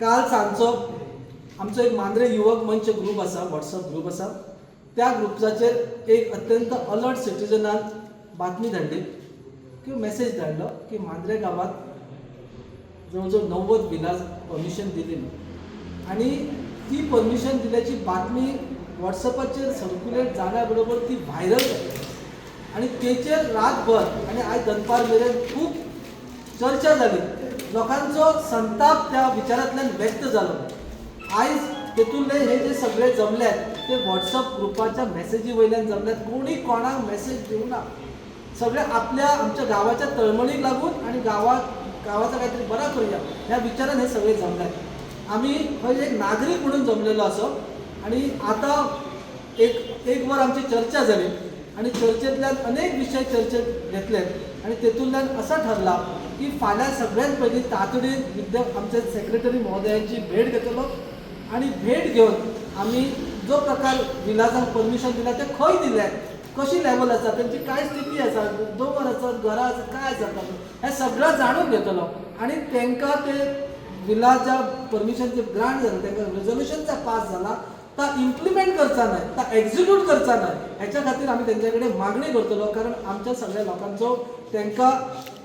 काल सांजचो आमचो एक मांद्रे युवक मंच ग्रुप आसा, व्हॉट्सअप ग्रुप आसा, त्या ग्रुपाचेर एक अत्यंत अलर्ट सिटीजनान बातमी धाडली की मेसेज धाडलो की मांद्रे गावात जवळजवळ 90 विलाज परमिशन दिली आणि ती परमिशन दिल्याची बातमी व्हॉट्सअपाचेर सर्क्युलेट जाल्या ती व्हायरल जाली आणि तेचेर रातभर आणि आयज दनपार मेरेन खूब चर्चा जाली. लोकांचो संताप त्या विचारांतल्यान व्यक्त जालो. आयज तेतूंतले हे जे सगळे जमल्यात ते व्हॉट्सअप ग्रुपाच्या मेसेजी वयल्यान जमल्यात. कोणी कोणाक मेसेज दिवना. सगळे आपल्या आमच्या गावाच्या तळमळीक लागून आणि गावाचा काहीतरी बरा करूया ह्या विचारान हे सगळे जमल्यात. आम्ही खंय एक नागरीक म्हणून जमलेलो असो आणि आता एक वर आमची चर्चा जाली आणि चर्चेंतल्यान अनेक विशय चर्चेत घेतलेत आणि तेतूंतल्यान असा ठरला की फाल्यां सगळ्यांत पयलीं तातडीन आमचे सेक्रेटरी महोदयांची भेट घेतलो आणि भेट घेवन आमी जो प्रकार विलाजांक परमिशन दिला ते खंय दिले, कशी लेवल आसा, त्यांची काय स्थिती आसा, दोंगर आसात, घरां आसात, काय आसा हें सगळं जाणून घेतलो आणि तांकां ते विलाजा परमिशनचे ग्रांट जालें, तांकां रेजोल्युशनचा पास जाला, ता इम्प्लिमेंट करचा न्हय, ता एक्झिक्यूट करचा न्हय, हेच्या खातीर आमी तेंचे कडेन मागणी करतलो. कारण आमच्या सगळ्या लोकांचो तांकां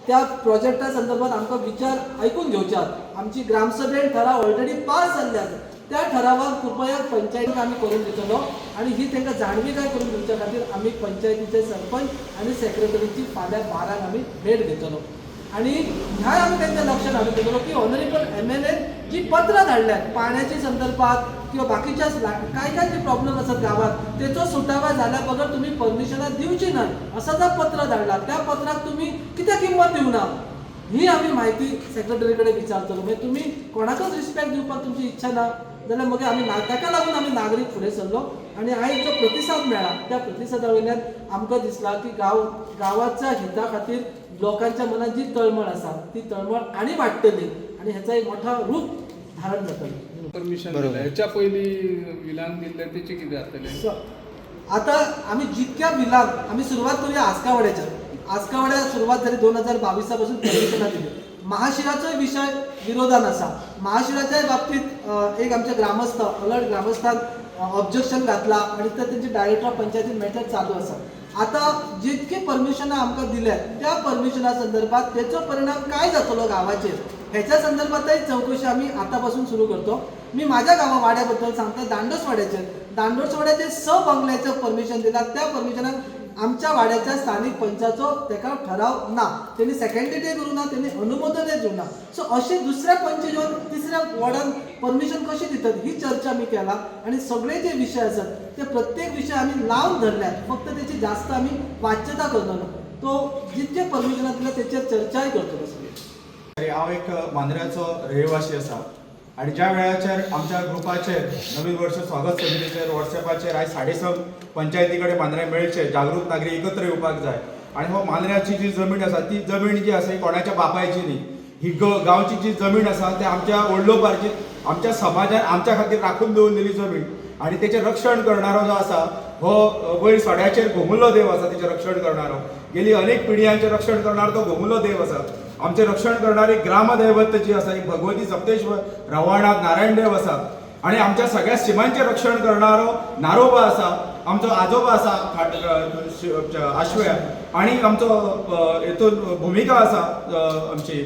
त्या प्रोजेक्टा संदर्भात आमकां विचार आयकून घेवचे आसात. आमची ग्रामसभेन ठराव ऑलरेडी पास जाल्ले आसा. त्या ठरावाक कृपया पंचायतीक आमी करून दितलो आणि ही तांकां जाणविकाय करून दिवच्या खातीर आमी पंचायतीचे सरपंच आणि सेक्रेटरीची फाल्यां 12 आमी भेट घेतलो आणि ह्या आमी तांच्या लक्षात हाडून दितलो की ऑनरेबल MLA जी पत्रां धाडल्यात पाण्याच्या संदर्भात किंवा बाकीच्या काय जे प्रॉब्लेम आसात गावात तेचो सुटावा झाल्या बगर तुम्ही परमिशनां दिवची न्हय असं जर पत्र धाडला त्या पत्राक तुम्ही कित्याक किंमत दिवना ही आमी म्हायती सेक्रेटरी कडेन विचारतलो. म्हणजे तुम्ही कोणाकच रिस्पेक्ट दिवपाक तुमची इच्छा ना जाल्यार मग आमी ताका लागून आमी नागरीक फुडें सरलो आणि आयज जो प्रतिसाद मेळ्ळा त्या प्रतिसादा वयल्यान आमकां दिसला की गावाच्या हिता खातीर लोकांच्या मनात जी तळमळ आसा ती तळमळ आनी वाडटली आणि हेचा एक मोठा रूप धारण जातलो. परमिशन ह्याच्या पयलीं विलान दिल्ले तेचे कितें जातलें? आता आमी जितक्या विलाक आमी सुरवात करूया आस्कावाड्या सुरवात झाली 2022 पासून परमिशनां दिली. महाशिराचोय विषय विरोधान आसा. महाशिराच्या बाबतीत एक आमचे ग्रामस्थ अलर्ट ग्रामस्थान ऑब्जेक्शन घातला आणि त्यांची डायरेक्टर ऑफ पंचायती मॅटर चालू आसा. आता जितकी परमिशनां आमकां दिल्यात त्या परमिशना संदर्भात त्याचो परिणाम काय जातलो गावाचेर ह्याच्या संदर्भातही चौकशी आम्ही आतापासून सुरू करतो. मी माझ्या वाड्याबद्दल सांगतो. दांडोसवाड्याचे 6 बंगल्याचं परमिशन दिला. त्या परमिशनाक आमच्या वाड्याच्या स्थानिक पंचाचो तेका ठराव ना, त्यांनी सेकंडरी करू ना, त्यांनी अनुमोदनच दिवना. सो असे दुसऱ्या पंच येऊन तिसऱ्या वॉर्डान परमिशन कशी दितात ही चर्चा मी केला आणि सगळे जे विषय असतात ते प्रत्येक विषय आम्ही लावून धरल्यात. फक्त त्याची जास्त आम्ही वाच्यता करतो ना, तो जितके परमिशन दिला त्याच्यावर चर्चाही करतो. सगळे हांव एक मांद्र्याचो रहिवासी आसा आणि ज्या वेळाचेर आमच्या ग्रुपाचेर नवीन वर्ष स्वागत समितीचेर व्हॉट्सएपाचेर आयज 6:30 पंचायती कडेन मांद्रे मेळचे जागृत नागरीक एकत्र येवपाक जाय आणि हो मांद्र्याची जी जमीन आसा ती जमीन जी आसा ही कोणाच्या बापायची न्ही. ही गांवची जी जमीन आसा ती आमच्या वडलोपारची आमच्या समाजान आमच्या खातीर राखून दवरलेली जमीन आणि तेचें रक्षण करणारो जो आसा हो वयर सड्याचेर घोमुल्लो देव आसा. तेचें रक्षण करणारो गेली अनेक पिढयांचें रक्षण करणारो तो घोमुल्लो देव आसा. आमचे रक्षण करणारी ग्रामदैवत जी आसा ही भगवती सप्तेश्वर रवानाथ नारायण देव आसा आणि आमच्या सगळ्या सिमांचे रक्षण करणारो नारोबा आसा. आमचो आजोबा आसा आश्व्या आणि आमचो हेतून भुमिका आसा आमची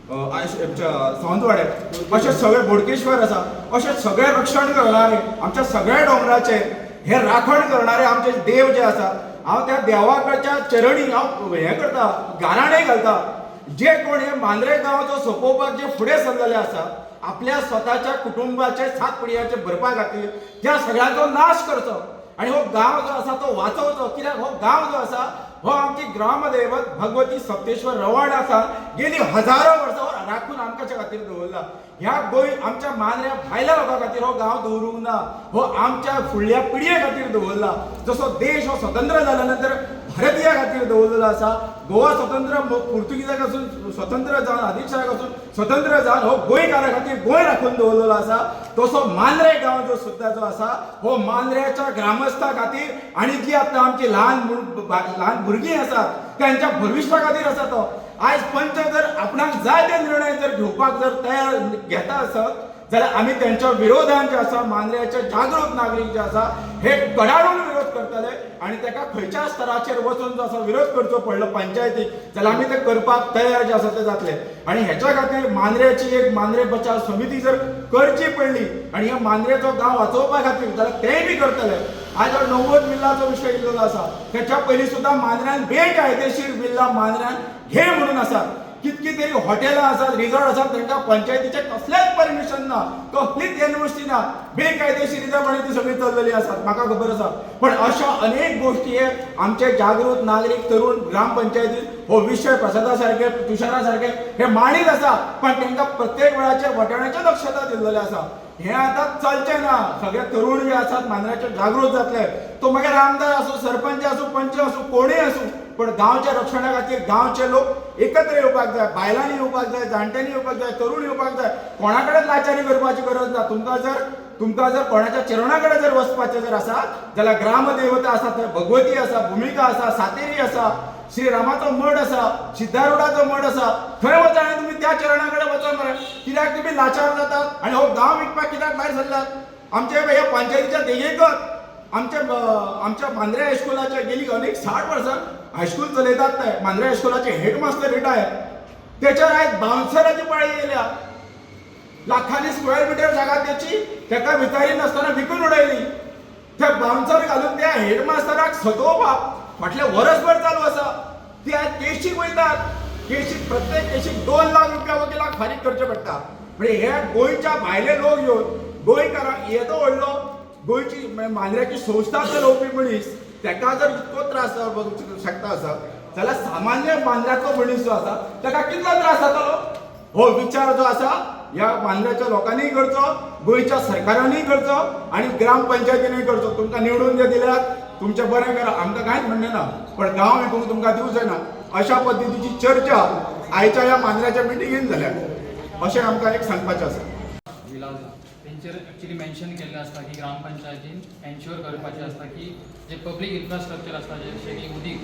सावंतवाड्यात. अशे सगळे बोडकेश्वर आसा. अशे सगळे रक्षण करणारे आमच्या सगळ्या डोंगराचे हे राखण करणारे आमचे देव जे आसा हांव त्या देवाकडच्या चरणी हांव हें करता गाराणें घालता. जे कोण हे मांद्रे गांवाचो सोंपोवपाक जे फुडें सरलेले आसा आपल्या स्वताच्या कुटुंबाचे 7 पिढयांचे भरपा खातीर त्या सगळ्यांचो नाश करचो आणि हो गांव जो आसा तो वाचोवचो. कित्याक हो गांव जो आसा हो आमची ग्रामदैवत भगवती सप्तेश्वर रवाड आसा. गेली हजारो वर्सां राखून आमच्या खातीर दवरला. ह्या आमच्या मांद्र्या भायल्या लोकां खातीर हो गांव दवरूंक ना, हो आमच्या फुडल्या पिढये खातीर दवरला. जसो देश हो स्वतंत्र जाल्या नंतर भारतीया खातीर दवरलेलो आसा. गोवा स्वतंत्र पुर्तुगीजाक पासून स्वतंत्र जावन आदिलशाहा पासून स्वतंत्र जावन हो गोंयकारा खातीर गोंय राखून दवरलेलो आसा. तसो मांद्रे गांव जो सुद्दां जो आसा हो मांद्र्याच्या ग्रामस्था खातीर आणि जी आतां आमची ल्हान भुरगीं आसात त्यांच्या भविश्या खातीर आसा तो. आयज पंच जर आपणाक जाय ते निर्णय जर घेवपाक जर तयार घेता आसत जाल्यार आमी त्यांच्या विरोधान जे आसा मांद्रेचे जागृत नागरीक जे आसा हे कडाडून विरोध करतले आणि ताका खंयच्या स्तराचेर वचून जो आसा विरोध करचो पडलो पंचायतीक जाल्यार आमी ते करपाक तयार जे आसा ते जातले. आणि हेच्या खातीर मांद्रेची एक मांद्रे बचाव समिती जर करची पडली आणि ह्या मांद्रेचो गांव वाचोवपा खातीर जाल्यार तेय बी करतले. आज 90 बिल्लाचो विशय इल्लो आसा. त्याच्या पयलीं सुद्दां मांद्र्यान बेकायदेशीर बिल्लां मांद्र्यान घे म्हणून आसा. कितकी तरी हॉटेलां आसात, रिसॉर्ट आसात, तांकां पंचायतीचे कसलेच परमिशन ना, कसलीच एनओसी ना, बेकायदेशीरपणे ती सगळी चललेली आसात, म्हाका खबर आसा. पण अशा अनेक गोष्टी हे आमचे जागृत नागरीक तरुण ग्रामपंचायतीत हो विशय प्रसादा सारखे तुषारा सारखे हे मांडीत आसा. पण तांकां प्रत्येक वेळाचेर वटाण्याचे दक्षता दिल्लेले आसा. हे आता चलचे ना. सगळे तरुण जे आसात मांद्र्याचे जागृत जातले. तो मागीर आमदार असो, सरपंच असो, पंच असो, कोणीय असो, पण गांवच्या रक्षणा खातीर गांवचे लोक एकत्र येवपाक जाय. बायलांनी येवपाक जाय, जाणट्यांनी येवपाक जाय, तरुण येवपाक जाय. कोणा कडेन लाचारी करपाची गरज ना. तुमकां जर कोणाच्या चरणा कडेन जर वचपाचें जर आसा जाल्यार ग्रामदेवता आसा, थंय भगवती आसा, भुमिका आसा, सातेरी आसा, श्रीरामाचो मठ आसा, सिद्धारुडाचो मठ आसा, थंय वचा आनी तुमी त्या चरणा कडेन वचा मरे. कित्याक तुमी लाचार जातात आनी हो गांव विकपाक कित्याक भायर सरल्यात? आमचे ह्या पंचायतीच्या देगेकच आमच्या मांद्रे हायस्कुलाचे गेली अनेक 60 वर्सां हायस्कूल चलयतात ते. मांद्रे हायस्कुलाचे हेडमास्टर रिटायर. त्याच्यावर आयज बाउन्सराची पाळी येयल्या. लाखांनी स्क्वेअर मिटर जागा त्याची ताका विचारी नासतना विकून उडयली. ते बाउन्सर घालून त्या हेडमास्टराक सतोवपाक फाटले वर्सभर चालू आसा. ती आज केशीक वयतात. केशीक प्रत्येक केशीक 2 लाख रुपया वकिलाक फारीक करचे पडटा. म्हणजे हे गोंयच्या भायले लोक येवन गोंयकारांक येदो व्हडलो गोंयची मांद्र्याची संस्था चलोवपी मनीस ताका जर इतको त्रास जावपाक शकता आसा जाल्यार सामान्य मांद्र्याचो मनीस जो आसा ताका कितलो त्रास जातलो? हो विचार जो आसा ह्या मांद्र्याच्या लोकांनी करचो, गोंयच्या सरकारांनी करचो आणि ग्रामपंचायतींनी करचो. तुमकां निवडून जे दिल्यात तुमचे बरें करा, आमकां कांयच म्हणणें ना. पण गांव विकूंक तुमकां दिवंक जायना. अशा पद्दतीची चर्चा आयच्या ह्या मांद्र्याच्या मिटिंगेन जाल्या अशें आमकां एक सांगपाचें आसा. तेंचेर एक्चुअली मेन्शन केल्लें आसता की ग्रामपंचायतीन एन्श्योर करपाचें आसता की जे पब्लीक इन्फ्रास्ट्रक्चर आसता जशें की उदीक,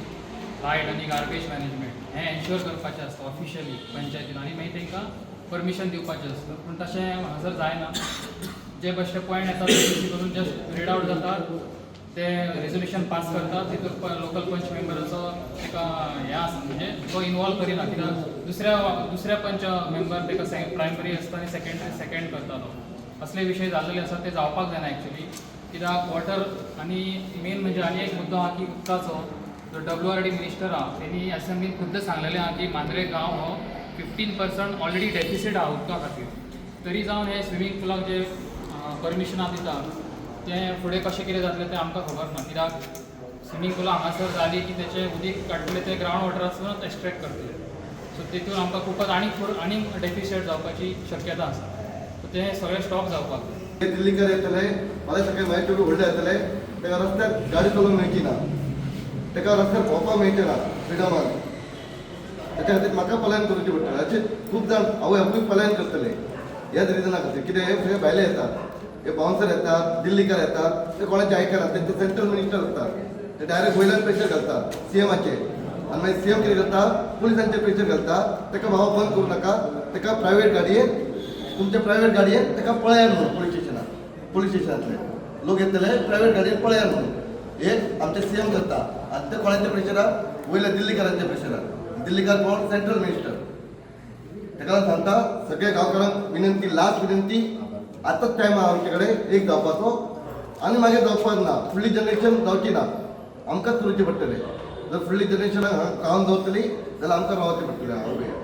लायट आनी गार्बेज मॅनेजमेंट हें एन्श्योर करपाचें आसता ऑफिशियली पंचायतीन आनी मागीर तांकां परमिशन दिवपाचें आसता. पूण तशें हांगासर जायना. जे बेश्टे पॉयंट येतात ते करून जस्ट रीड आउट जातात, ते रेजोल्युशन पास करतात, तितूर लोकल पंच मेंबराचो ताका हें आसा म्हणजे तो इनवॉल्व करिना. कित्याक दुसऱ्या पंच मेंबर ताका प्रायमरी आसता आनी सेकंड करता तो. असले विशय जाल्ले आसा ते जावपाक जायना एक्चुअली. कित्याक वॉटर आनी मेन म्हणजे आनी एक मुद्दो आहा की उदकाचो. जो WRD मिनिस्टर आहा तेणी असेंब्लीन खुद्द सांगलेलें आहा की मांद्रे गांव हो 15% ऑलरेडी डेफिसीट आहा उदका खातीर. तरी जावन हे स्विमींग पुलाक जे परमिशनां दिता तें फुडें कशें कितें जातलें तें आमकां खबर ना. कित्याक स्विमींग पुलां हांगासर जाली की तेचें उदीक काडटले ते ग्रावंड वॉटरासूनच एक्सट्रॅक्ट करतले. सो तेतून आमकां खूबच आनीक डेफिसीट जावपाची शक्यता आसा. सो तें सगळें स्टॉप जावपाक जाय. दिल्लीकर येतले, मला सगळे माहिती व्हडले येतले, ताका रस्त्यार गाडी चलोवंक मेळची ना, ताका रस्त्यार भोंवपाक मेळचें ना फ्रिडमान. ताच्या खातीर म्हाका पलायन करचें पडटलें. अशें खूब जाण आवय आपूय पलायन करतले ह्याच रिजना खातीर. कित्याक हे सगळे भायले येतात, हे बाउन्सर येतात, दिल्लीकर येतात, ते कोणाचे आयकनात. तेंचे सेंट्रल मिनिस्टर असतात, ते डायरेक्ट वयल्यान प्रेशर घालतात CMचे. आनी मागीर CM कितें करता, पुलिसांचेर प्रेशर घालता, ताका भाव बंद करूं नाका, ताका प्रायवेट गाडयेन तुमच्या प्रायवेट गाडयेन ताका पळयात म्हणून पुलीस स्टेशनांतले लोक येतले प्रायवेट गाडयेन पळयात म्हणून एक आमचे CM करता. आनी ते कोणाच्या प्रेशराक वयल्या दिल्लीकरांच्या प्रेशराक. दिल्लीकार कोण? Central minister. ताका सांगता सगळ्या गांवकारांक विनंती, लास्ट विनंती, आतांच टायम आहा आमचे कडेन एक जावपाचो आनी मागीर जावपाक ना. फुडली जनरेशन जावची ना, आमकांच करचें पडटलें. जर फुडली जनरेशनाक गांवांत दवरतली जाल्यार आमकां रावचें पडटलें.